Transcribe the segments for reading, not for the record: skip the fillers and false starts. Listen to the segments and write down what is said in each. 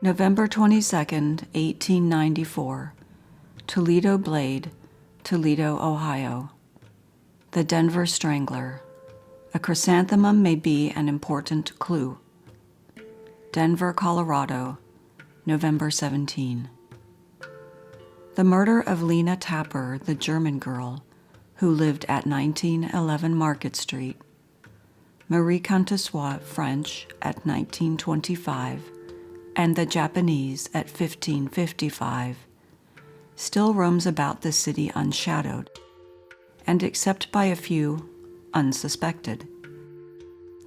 November 22nd, 1894, Toledo Blade, Toledo, Ohio. The Denver Strangler. A chrysanthemum may be an important clue. Denver, Colorado, November 17. The murder of Lena Tapper, the German girl, who lived at 1911 Market Street, Marie Contessois, French, at 1925, and the Japanese at 1555, still roams about the city unshadowed, and except by a few, unsuspected.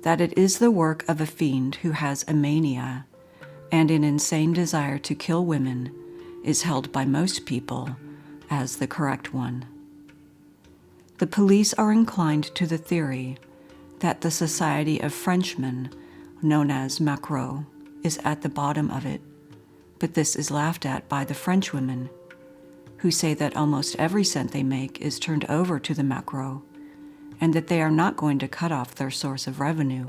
That it is the work of a fiend who has a mania and an insane desire to kill women is held by most people as the correct one. The police are inclined to the theory that the Society of Frenchmen, known as MacLeod, is at the bottom of it, but this is laughed at by the Frenchwomen, who say that almost every cent they make is turned over to the MacLeod, and that they are not going to cut off their source of revenue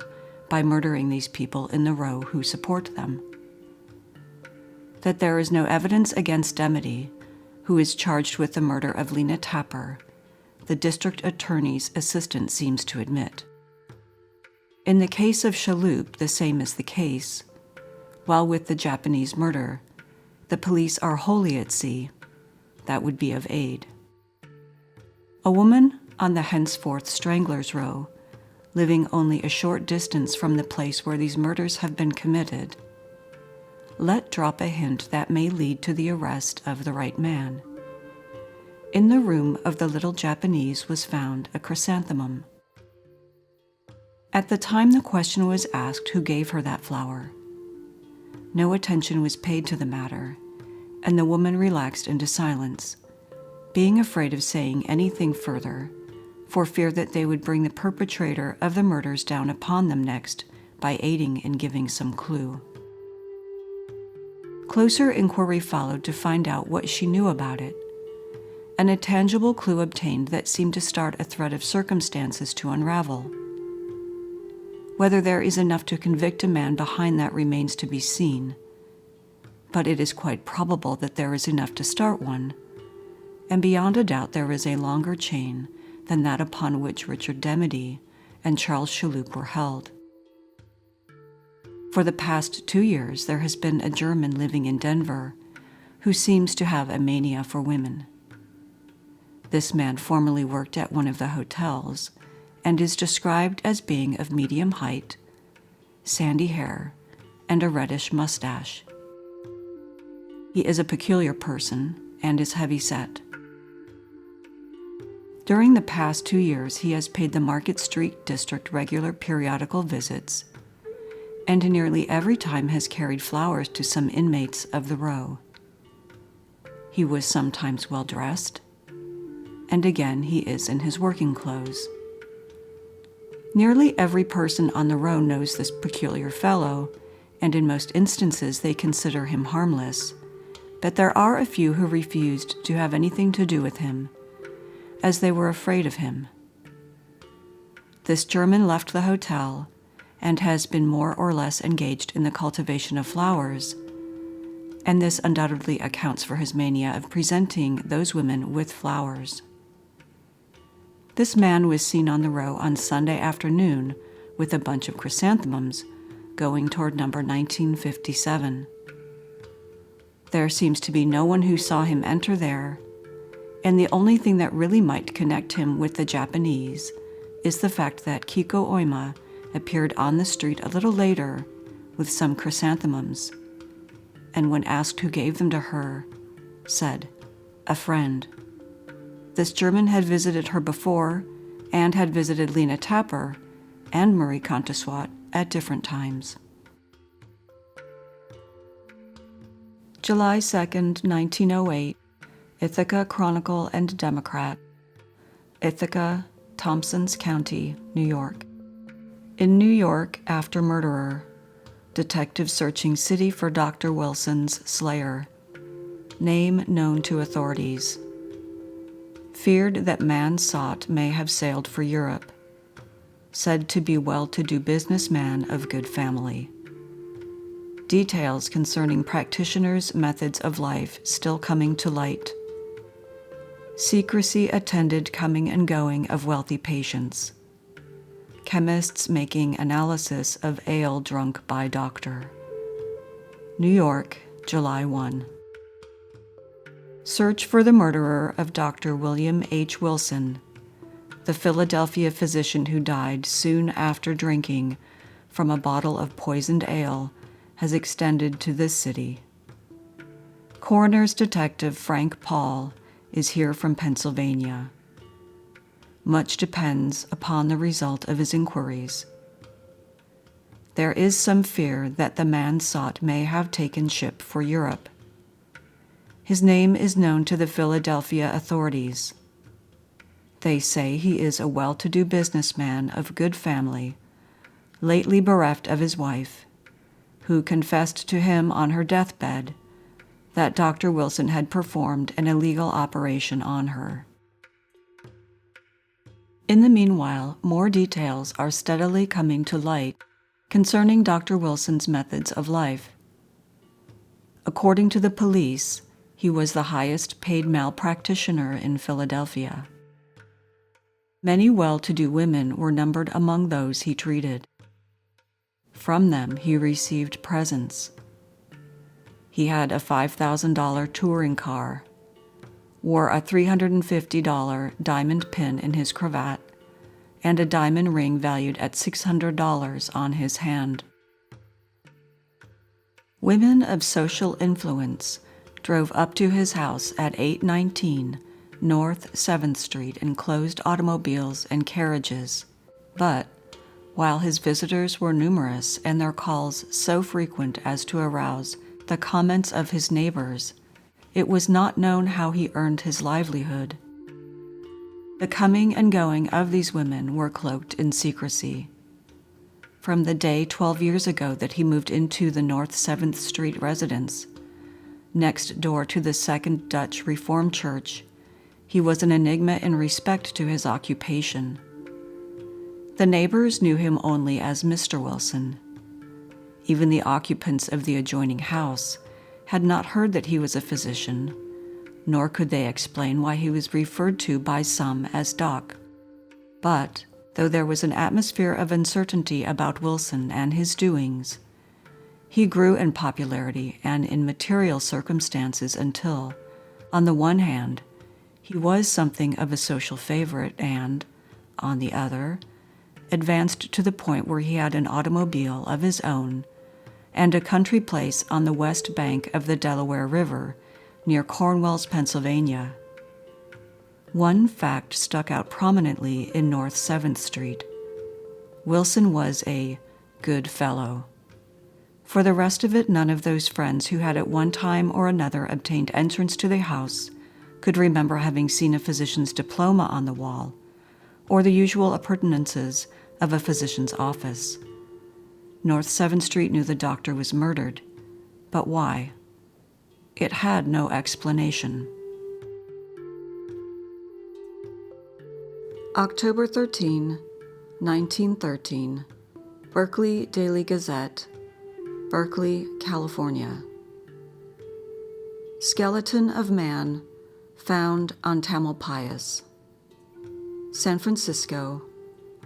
by murdering these people in the row who support them. That there is no evidence against Demedy, who is charged with the murder of Lena Tapper, the district attorney's assistant seems to admit. In the case of Chaloup, the same is the case, while with the Japanese murder, the police are wholly at sea. That would be of aid. A woman on the henceforth Stranglers Row, living only a short distance from the place where these murders have been committed, let drop a hint that may lead to the arrest of the right man. In the room of the little Japanese was found a chrysanthemum. At the time the question was asked who gave her that flower, no attention was paid to the matter, and the woman relaxed into silence, being afraid of saying anything further, for fear that they would bring the perpetrator of the murders down upon them next by aiding in giving some clue. Closer inquiry followed to find out what she knew about it, and a tangible clue obtained that seemed to start a thread of circumstances to unravel. Whether there is enough to convict a man behind that remains to be seen, but it is quite probable that there is enough to start one, and beyond a doubt there is a longer chain than that upon which Richard Demedy and Charles Chaloup were held. For the past 2 years, there has been a German living in Denver who seems to have a mania for women. This man formerly worked at one of the hotels and is described as being of medium height, sandy hair, and a reddish mustache. He is a peculiar person and is heavy-set. During the past 2 years, he has paid the Market Street District regular periodical visits, and nearly every time has carried flowers to some inmates of the row. He was sometimes well-dressed, and again he is in his working clothes. Nearly every person on the row knows this peculiar fellow, and in most instances they consider him harmless, but there are a few who refused to have anything to do with him, as they were afraid of him. This German left the hotel and has been more or less engaged in the cultivation of flowers, and this undoubtedly accounts for his mania of presenting those women with flowers. This man was seen on the row on Sunday afternoon with a bunch of chrysanthemums going toward number 1957. There seems to be no one who saw him enter there, and the only thing that really might connect him with the Japanese is the fact that Kiko Oima appeared on the street a little later with some chrysanthemums, and when asked who gave them to her, said, "A friend." This German had visited her before and had visited Lena Tapper and Marie Contessois at different times. July 2nd, 1908, Ithaca Chronicle and Democrat, Ithaca, Thompsons County, New York. In New York, after murderer, detective searching city for Dr. Wilson's slayer. Name known to authorities. Feared that man sought may have sailed for Europe. Said to be well-to-do businessman of good family. details concerning practitioners' methods of life still coming to light. Secrecy attended coming and going of wealthy patients. Chemists making analysis of ale drunk by doctor. New York, July 1. Search for the murderer of Dr. William H. Wilson, the Philadelphia physician who died soon after drinking from a bottle of poisoned ale, has extended to this city. Coroner's Detective Frank Paul is here from Pennsylvania. Much depends upon the result of his inquiries. There is some fear that the man sought may have taken ship for Europe. His name is known to the Philadelphia authorities. They say he is a well-to-do businessman of good family, lately bereft of his wife, who confessed to him on her deathbed that Dr. Wilson had performed an illegal operation on her. In the meanwhile, more details are steadily coming to light concerning Dr. Wilson's methods of life. According to the police, he was the highest-paid male practitioner in Philadelphia. Many well-to-do women were numbered among those he treated. From them he received presents. He had a $5,000 touring car, wore a $350 diamond pin in his cravat, and a diamond ring valued at $600 on his hand. Women of social influence drove up to his house at 819 North 7th Street in closed automobiles and carriages, but while his visitors were numerous and their calls so frequent as to arouse the comments of his neighbors, it was not known how he earned his livelihood. The coming and going of these women were cloaked in secrecy. From the day 12 years ago that he moved into the North 7th Street residence, next door to the Second Dutch Reformed Church, he was an enigma in respect to his occupation. The neighbors knew him only as Mr. Wilson. Even the occupants of the adjoining house had not heard that he was a physician, nor could they explain why he was referred to by some as Doc. But, though there was an atmosphere of uncertainty about Wilson and his doings, he grew in popularity and in material circumstances until, on the one hand, he was something of a social favorite and, on the other, advanced to the point where he had an automobile of his own and a country place on the west bank of the Delaware River near Cornwalls, Pennsylvania. One fact stuck out prominently in North 7th Street. Wilson was a good fellow. For the rest of it, none of those friends who had at one time or another obtained entrance to the house could remember having seen a physician's diploma on the wall, or the usual appurtenances of a physician's office. North 7th Street knew the doctor was murdered, but why? It had no explanation. October 13, 1913, Berkeley Daily Gazette, Berkeley, California. Skeleton of man found on Tamalpais. San Francisco,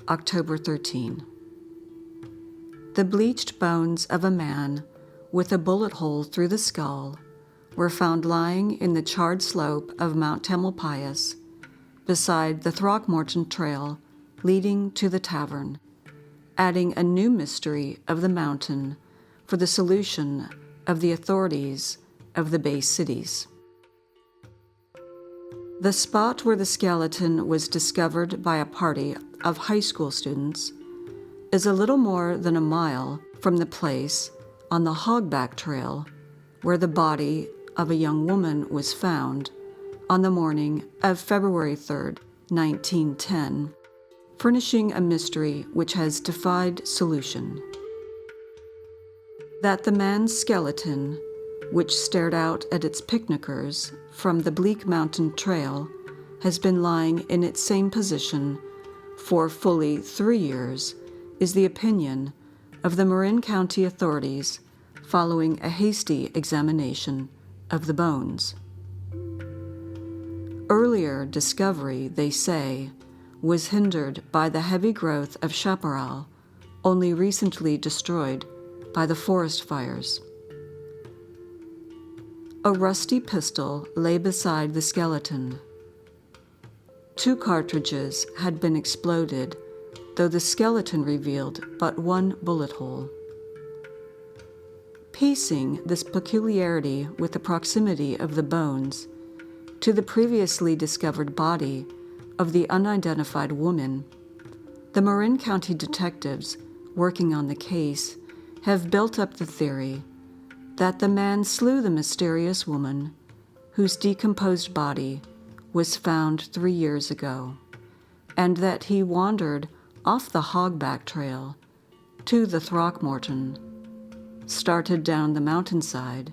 October 13. The bleached bones of a man with a bullet hole through the skull were found lying in the charred slope of Mount Tamalpais beside the Throckmorton Trail leading to the tavern, adding a new mystery of the mountain for the solution of the authorities of the Bay Cities. The spot where the skeleton was discovered by a party of high school students is a little more than a mile from the place on the Hogback Trail where the body of a young woman was found on the morning of February 3, 1910, furnishing a mystery which has defied solution. That the man's skeleton, which stared out at its picnickers from the bleak mountain trail, has been lying in its same position for fully 3 years, is the opinion of the Marin County authorities following a hasty examination of the bones. Earlier discovery, they say, was hindered by the heavy growth of chaparral, only recently destroyed by the forest fires. A rusty pistol lay beside the skeleton. 2 cartridges had been exploded, though the skeleton revealed but 1 bullet hole. Piecing this peculiarity with the proximity of the bones to the previously discovered body of the unidentified woman, the Marin County detectives working on the case have built up the theory that the man slew the mysterious woman whose decomposed body was found 3 years ago, and that he wandered off the Hogback Trail to the Throckmorton, started down the mountainside,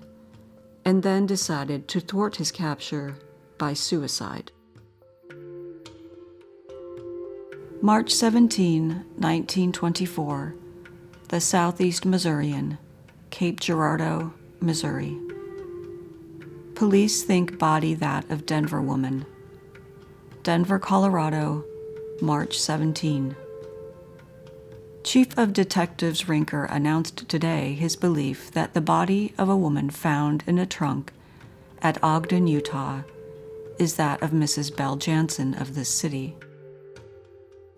and then decided to thwart his capture by suicide. March 17, 1924, the Southeast Missourian, Cape Girardeau, Missouri. Police think body that of Denver woman. Denver, Colorado, March 17. Chief of Detectives Rinker announced today his belief that the body of a woman found in a trunk at Ogden, Utah, is that of Mrs. Belle Jansen of this city.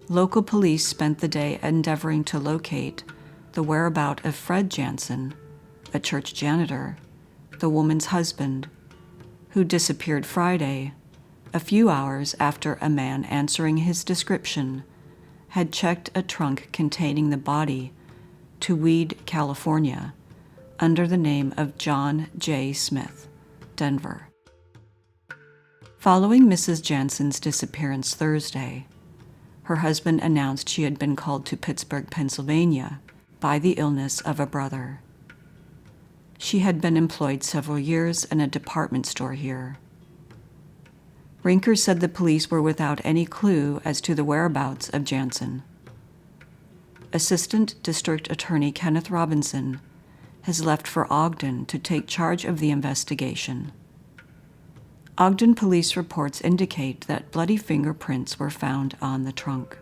Local police spent the day endeavoring to locate the whereabouts of Fred Jansen, a church janitor, the woman's husband, who disappeared Friday, a few hours after a man answering his description had checked a trunk containing the body to Weed, California, under the name of John J. Smith, Denver. Following Mrs. Jansen's disappearance Thursday, her husband announced she had been called to Pittsburgh, Pennsylvania, by the illness of a brother. She had been employed several years in a department store here. Rinker said the police were without any clue as to the whereabouts of Jansen. Assistant District Attorney Kenneth Robinson has left for Ogden to take charge of the investigation. Ogden police reports indicate that bloody fingerprints were found on the trunk.